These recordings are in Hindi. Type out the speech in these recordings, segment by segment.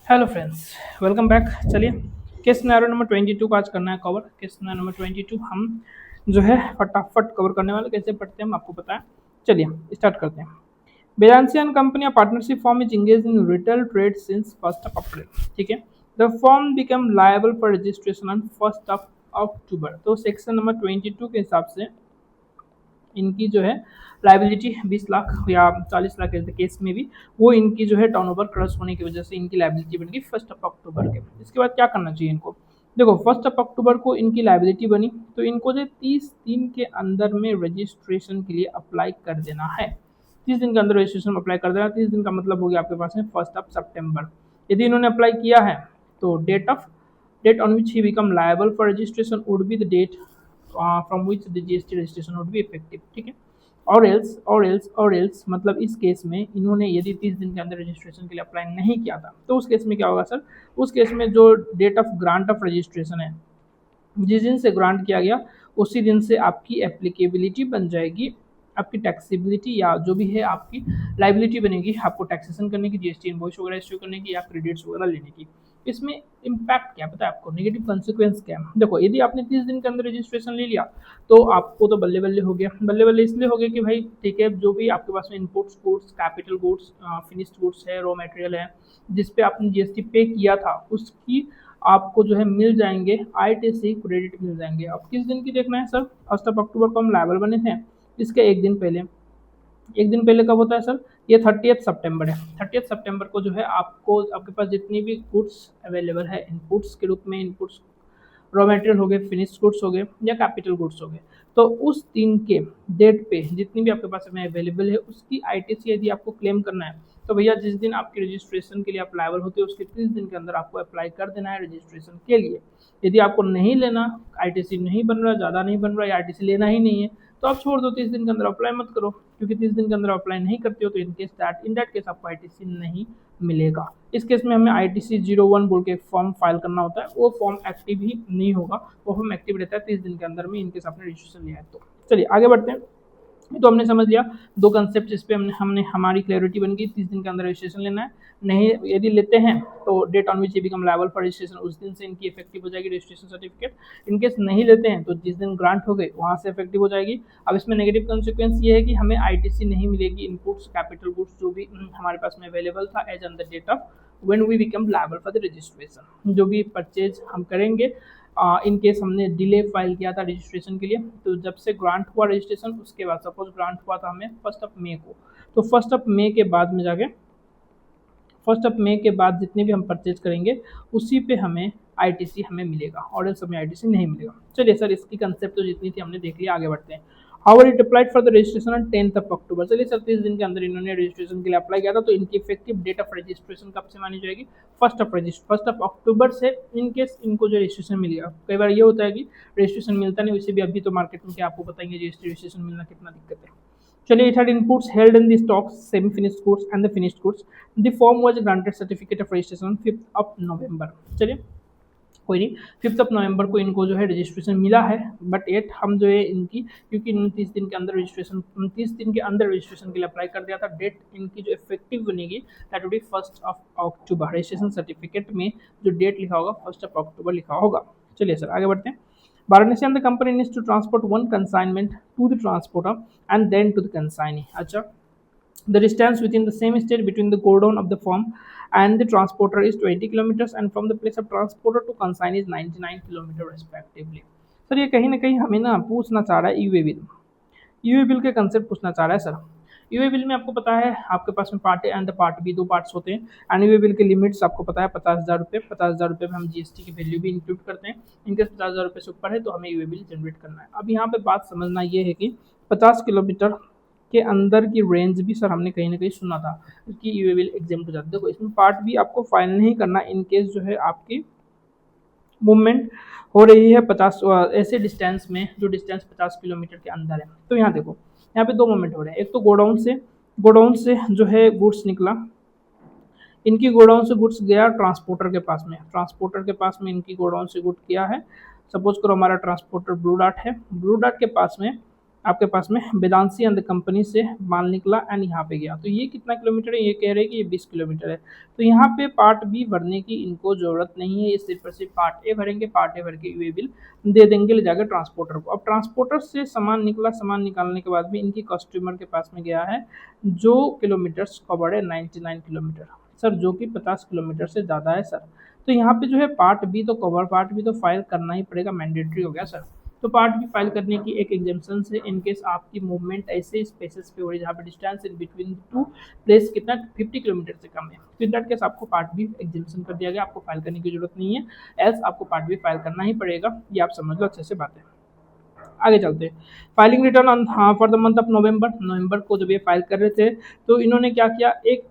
Hello friends, welcome back. चलिए केस सिनेरियो नंबर 22 को आज करना है कवर। केस सिनेरियो नंबर 22 हम जो है फटाफट कवर करने वाले। कैसे पढ़ते हैं हम आपको पता है। चलिए स्टार्ट करते हैं। बेजांसी and company a partnership firm is engaged in retail trade since 1st of April। ठीक है। The form become liable for registration on 1st of अक्टूबर। तो सेक्शन नंबर 22 के हिसाब से इनकी जो है लाइबिलिटी 20 लाख या 40 लाख के केस में भी वो इनकी जो है टर्नओवर क्रॉस होने की वजह से इनकी लाइबिलिटी बन गई 1 अक्टूबर के। इसके बाद क्या करना चाहिए इनको। देखो 1 अक्टूबर को इनकी लाइबिलिटी बनी तो इनको जो 30 दिन के अंदर में रजिस्ट्रेशन के लिए अप्लाई कर देना है। 30 दिन के अंदर रजिस्ट्रेशन अप्लाई कर देना। 30 दिन का मतलब हो गया आपके पास में 1 सितंबर। यदि इन्होंने अप्लाई किया है तो date on which he become liable for registration would be the date from which the GST registration would be effective. ठीक है। और एल्स मतलब इस केस में इन्होंने यदि 30 दिन के अंदर रजिस्ट्रेशन के लिए अप्लाई नहीं किया था तो उस केस में क्या होगा सर। उस केस में जो date of grant of registration है, जिस दिन से ग्रांट किया गया उसी दिन से आपकी एप्लीकेबिलिटी बन जाएगी। आपकी टैक्सेबिलिटी या जो भी है आपकी लाइबिलिटी बनेगी आपको टैक्सेशन करने की, जीएसटी इनवॉइस वगैरह इश्यू करने की या क्रेडिट्स वगैरह लेने की। इसमें इम्पैक्ट क्या पता है आपको, नेगेटिव कॉन्सिक्वेंस क्या है। देखो यदि आपने 30 दिन के अंदर रजिस्ट्रेशन ले लिया तो आपको तो बल्ले बल्ले हो गया। बल्ले बल्ले इसलिए हो गया कि भाई ठीक है, जो भी आपके पास में inputs goods, capital goods, finished goods है, रॉ मटेरियल है, जिस पे आपने जीएसटी पे किया था उसकी आपको जो है मिल जाएंगे आईटीसी क्रेडिट मिल जाएंगे। अब किस दिन की देखना है सर, 1 अक्टूबर को हम लायबल बने थे, इसके एक दिन पहले कब होता है सर, ये 30 सितंबर है। 30 सितंबर को जो है आपको आपके पास जितनी भी गुड्स अवेलेबल है इनपुट्स के रूप में, इनपुट्स रॉ मटेरियल हो गए, फिनिश्ड गुड्स हो गए या कैपिटल गुड्स हो गए, तो उस दिन के डेट पे जितनी भी आपके पास में अवेलेबल है उसकी आईटीसी यदि आपको क्लेम करना है तो भैया जिस दिन आपकी रजिस्ट्रेशन के लिए आप लायबल होते हो उसके 30 दिन के अंदर आपको अप्लाई कर देना है रजिस्ट्रेशन के लिए। यदि आपको नहीं लेना, आईटीसी नहीं बन रहा, ज़्यादा नहीं बन रहा या आईटीसी लेना ही नहीं है तो आप छोड़ दो, 30 दिन के अंदर अप्लाई मत करो, क्योंकि 30 दिन के अंदर अप्लाई नहीं करते हो तो इन दैट केस आपको आईटीसी नहीं मिलेगा। इस केस में हमें आईटीसी 01 बोल के एक फॉर्म फाइल करना होता है, वो फॉर्म एक्टिव ही नहीं होगा, वो फॉर्म एक्टिव रहता है 30 दिन के अंदर में इनकेस आपने रजिस्ट्रेशन लिया है तो। चलिए आगे बढ़ते हैं। तो हमने समझ लिया दो कंसेप्ट, इस पे हमने हमारी क्लैरिटी बन गई। 30 दिन के अंदर रजिस्ट्रेशन लेना है, नहीं यदि लेते हैं तो डेट ऑन विच ये बिकम लायबल फॉर रजिस्ट्रेशन उस दिन से इनकी इफेक्टिव हो जाएगी रजिस्ट्रेशन सर्टिफिकेट। इनकेस नहीं लेते हैं तो जिस दिन ग्रांट हो गए वहाँ से इफेक्टिव हो जाएगी। अब इसमें नेगेटिव कॉन्सिक्वेंस ये है कि हमें आईटीसी नहीं मिलेगी, इनपुट्स कैपिटल गुड्स जो भी हमारे पास में अवेलेबल था as on the date of when we become liable for the registration, जो भी परचेज हम करेंगे इन केस हमने डिले फाइल किया था रजिस्ट्रेशन के लिए, तो जब से ग्रांट हुआ रजिस्ट्रेशन उसके बाद सपोज ग्रांट हुआ था हमें 1 मई को, तो 1 मई के बाद में जाके 1 मई के बाद जितने भी हम परचेज करेंगे उसी पे हमें आईटीसी हमें मिलेगा और एल्स हमें आईटीसी नहीं मिलेगा। चलिए सर इसकी कंसेप्ट तो जितनी थी हमने देख लिया, आगे बढ़ते हैं। How it applied for the registration on 10 अक्टूबर। चलिए सर 30 दिन के अंदर इन्होंने रजिस्ट्रेशन के लिए अप्लाई किया था तो इनकी इफेक्टिव डेट ऑफ रजिस्ट्रेशन कब से मानी जाएगी, 1 अक्टूबर से। इनकेस इनको जो रजिस्ट्रेशन मिलेगा, कई बार ये होता है कि रजिस्ट्रेशन मिलता नहीं, वैसे भी अभी तो मार्केट में क्या आपको बताएंगे जीएसटी रजिस्ट्रेशन मिलना कितना दिक्कत है। चलिए, it had inputs held in the stocks, semi-finished goods and the finished goods. The firm was granted certificate of registration on 5th of November। चलिए कोई नहीं, 5th नवंबर को इनको जो है रजिस्ट्रेशन मिला है, बट एट हम जो है इनकी क्योंकि 29 दिन के अंदर रजिस्ट्रेशन 29 दिन के अंदर रजिस्ट्रेशन के लिए अप्लाई कर दिया था, डेट इनकी जो इफेक्टिव बनेगी that will be 1 October. Registration certificate में जो डेट लिखा होगा 1 अक्टूबर लिखा होगा। चलिए सर आगे बढ़ते हैं। Varanasi and the company needs to transport one consignment to the transporter and then to the consignee। अच्छा, the distance within the same state between the godown of the firm and the transporter is 20 kilometers and from the place of transporter to consignee is 99 kilometers respectively। Sir ये कहीं ना कहीं हमें ना पूछना चाह रहा है यूए बिल के कंसेप्ट पूछना चाह रहा है सर। यूए बिल में आपको पता है आपके पास में part A and the part B, दो पार्ट्स होते हैं। एंड यूए बिल के लिमिट्स आपको पता है 50,000 रुपये। 50,000 रुपये में हम जीएसटी की वैल्यू भी इंक्लूड करते हैं। इनकेस 50,000 रुपये से ऊपर है तो हमें यूए बिल जनरेट करना है। अब यहाँ पे बात समझना ये है कि 50 किलोमीटर के अंदर की रेंज भी सर हमने कहीं ना कहीं सुना था कि यूए बिल एग्जाम हो जाता है। देखो इसमें पार्ट भी आपको फाइल नहीं करना इनकेस जो है आपकी मूवमेंट हो रही है 50 ऐसे डिस्टेंस में जो डिस्टेंस 50 किलोमीटर के अंदर है। तो यहाँ देखो यहाँ पे दो मूवमेंट हो रहे हैं। एक तो गोडाउन से जो है गुड्स निकला, इनकी गोडाउन से गुड्स गया ट्रांसपोर्टर के पास में। ट्रांसपोर्टर के पास में इनकी गोडाउन से गुड किया है। सपोज करो हमारा ट्रांसपोर्टर ब्लू डार्ट है, ब्लू डार्ट के पास में आपके पास में वेदांशी एंड द कंपनी से माल निकला एंड यहाँ पे गया। तो ये कितना किलोमीटर है, ये कह रहे हैं कि ये 20 किलोमीटर है। तो यहाँ पे पार्ट बी भरने की इनको जरूरत नहीं है, ये सिर्फ और सिर्फ पार्ट ए भरेंगे, पार्ट ए भर के वे बिल दे देंगे ले जाकर ट्रांसपोर्टर को। अब ट्रांसपोर्टर से सामान निकला, सामान निकालने के बाद में इनकी कस्टमर के पास में गया है जो किलोमीटर्स कवर्ड है 99 किलोमीटर सर, जो कि 50 किलोमीटर से ज़्यादा है सर। तो यहाँ पे जो है पार्ट बी तो कवर, पार्ट बी तो फाइल करना ही पड़ेगा, मैंडेटरी हो गया सर। तो पार्ट बी फाइल करने की एक एग्जाम्पशन है इनकेस आपकी मूवमेंट ऐसे स्पेसेस पे हो रही है जहाँ पे distance in between two place कितना 50 किलोमीटर से कम है, तो इन दैट केस आपको पार्ट बी एग्जाम्पशन कर दिया गया, आपको फाइल करने की जरूरत नहीं है, एज आपको पार्ट बी फाइल करना ही पड़ेगा। ये आप समझ लो अच्छे से बात है। आगे चलते हैं। Filing return on for the month of November को जब ये फाइल कर रहे थे तो इन्होंने क्या किया, एक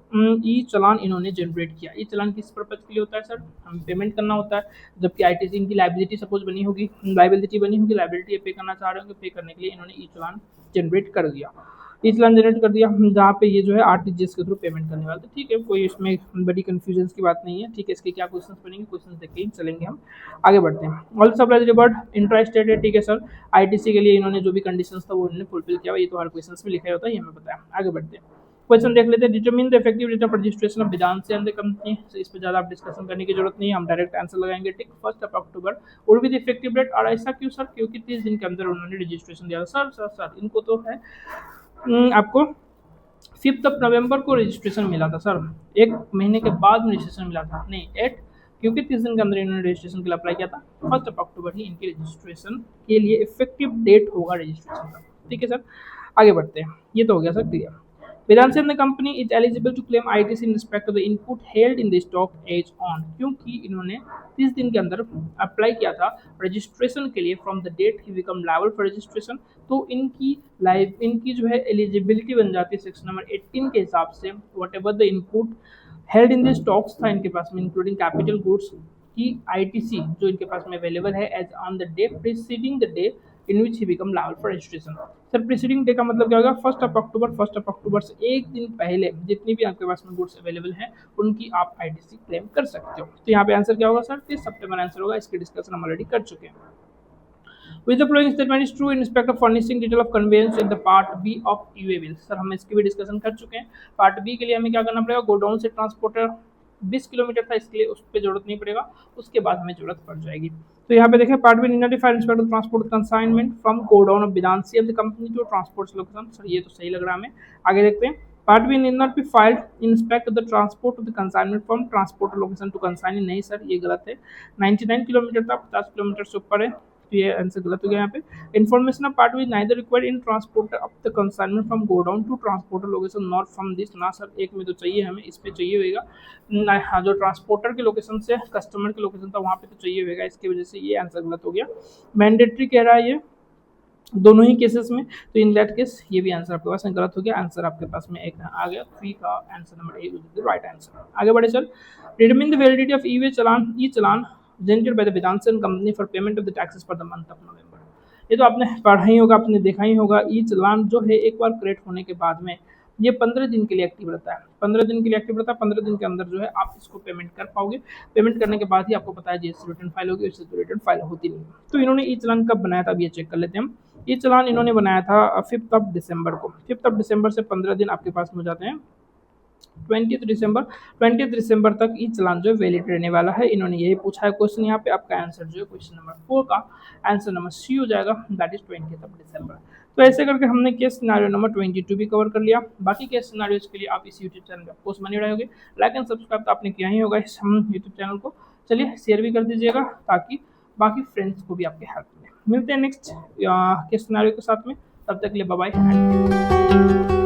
ई चालान इन्होंने जनरेट किया। ई चालान किस पर्पज के लिए होता है सर, हम पेमेंट करना होता है, जबकि आईटीसी इनकी लाइबिलिटी सपोज बनी होगी, लाइबिलिटी पे करना चाह रहे होंगे, पे करने के लिए इन्होंने ई चालान जनरेट कर दिया। ई चालान जनरेट कर दिया जहाँ पे ये जो है आरटीजीएस के थ्रू पेमेंट करने वाले थे। ठीक है, कोई इसमें बड़ी कन्फ्यूजन की बात नहीं है। ठीक है, इसके क्या क्वेश्चन बनेंगे, क्वेश्चन देख के ही चलेंगे हम, आगे बढ़ते हैं। All supply revered intra state है। ठीक है सर, आईटीसी के लिए इन्होंने जो भी कंडीशंस था वो इन्होंने फुलफिल किया, ये तो हर क्वेश्चन में लिखा होता है, ये हमें पता है। आगे बढ़ते हैं, क्वेश्चन देख लेते हैं। Determine the effective date of registration of Vedanshi and the company. इस पर ज़्यादा आप डिस्कशन करने की जरूरत नहीं है, हम डायरेक्ट आंसर लगाएंगे। Tick 1 October would be the effective date. और ऐसा क्यों सर, क्योंकि 30 दिन के अंदर उन्होंने रजिस्ट्रेशन दिया था। सर इनको तो है आपको 5 नवंबर को रजिस्ट्रेशन मिला था सर, एक महीने के बाद रजिस्ट्रेशन मिला था, नहीं 8, क्योंकि 30 दिन के अंदर इन्होंने रजिस्ट्रेशन के लिए अप्लाई किया था। 1 अक्टूबर ही इनकी रजिस्ट्रेशन के लिए इफेक्टिव डेट होगा रजिस्ट्रेशन का। ठीक है सर, आगे बढ़ते हैं। ये तो हो गया sir clear. Vedanshi and the company is eligible to claim ITC in respect of the input held in the stock as on, क्योंकि इन्होंने 30 दिन के अंदर अप्लाई किया था रजिस्ट्रेशन के लिए from the date he become liable for registration. तो इनकी जो है एलिजिबिलिटी बन जाती है सेक्शन नंबर 18 के हिसाब से, whatever the input held in the stocks था इनके पास में इंक्लूडिंग कैपिटल गुड्स की आईटीसी जो इनके पास में अवेलेबल है as on the day preceding the day in which he become liable for registration. Sir preceding day का मतलब क्या होगा, 1 अक्टूबर से एक दिन पहले जितनी भी आपके पास में गुड्स अवेलेबल हैं उनकी आप आईटीसी क्लेम कर सकते हो। तो यहाँ पे आंसर क्या होगा सर, 30 सितंबर आंसर होगा। इसकी डिस्कशन हम ऑलरेडी कर चुके हैं। Which the following statement is true in respect of furnishing detail of conveyance in the part B of e-way bill? Sir हम इसकी भी डिस्कशन कर चुके हैं। पार्ट बी के लिए हमें क्या करना पड़ेगा, गोडाउन से ट्रांसपोर्टर 20 किलोमीटर था, इसके लिए उस पर जरूरत नहीं पड़ेगा, उसके बाद हमें जरूरत पड़ जाएगी। तो यहाँ पे देखें, part B notified inspector transport consignment from godown of Vedanshi and the company to transport location. Sir ये तो सही लग रहा है हमें, आगे देखते हैं। Part B need not be filed in respect of the transport of the consignment from transport location to consigning. नहीं सर ये गलत है, 99 किलोमीटर था, 50 किलोमीटर से ऊपर है, तो ये आंसर गलत हो गया यहाँ पे। Information of part B neither required in transporter of the consignment from godown to transporter location not from this. ना सर, एक में तो चाहिए हमें, इस पे चाहिए होगा। हाँ, जो ट्रांसपोर्टर के लोकेशन से कस्टमर के लोकेशन था वहाँ पे तो चाहिए होगा, इसकी वजह से ये आंसर गलत हो गया। मैंडेटरी कह रहा है ये दोनों ही केसेस में, तो इन दैट केस ये भी आंसर आपके पास में गलत हो गया। आंसर आपके पास में एक आ गया, 3 का answer number A is the right answer. आगे बढ़े sir. Determine the validity of E challan generated by the Vedanshi company for payment of the taxes for the month of November. ये तो आपने पढ़ा ही होगा, आपने देखा ही होगा। ई चालान जो है एक बार क्रिएट होने के बाद में ये 15 दिन के लिए एक्टिव रहता है, 15 दिन के लिए एक्टिव रहता है। 15 दिन के अंदर जो है आप इसको पेमेंट कर पाओगे। पेमेंट करने के बाद ही आपको पता है जीएसटी रिटर्न फाइल होगी, उससे तो रिटर्न फाइल होती नहीं। तो इन्होंने ई चालान कब बनाया था, अब ये चेक कर लेते हैं हम। ये चालान इन्होंने बनाया था 5 दिसंबर को। 5 दिसंबर से 15 दिन आपके पास में हो जाते हैं 20 दिसंबर तक ये चालान जो है वैलिड रहने वाला है। इन्होंने यही पूछा है क्वेश्चन यहाँ पे। आपका आंसर जो है क्वेश्चन नंबर 4 का आंसर नंबर सी हो जाएगा, दैट इज 20 दिसंबर। तो ऐसे करके हमने केस सिनेरियो नंबर 22 भी कवर कर लिया। बाकी केस सिनेरियोज के लिए आप इस यूट्यूब चैनल पर कोर्स बने रहेंगे। लाइक एंड सब्सक्राइब तो आपने किया ही होगा इस हम यूट्यूब चैनल को। चलिए शेयर भी कर दीजिएगा ताकि बाकी फ्रेंड्स को भी आपके हेल्प मिले। मिलते हैं नेक्स्ट केस सिनेरियो के साथ में, तब तक के लिए बाय बाय।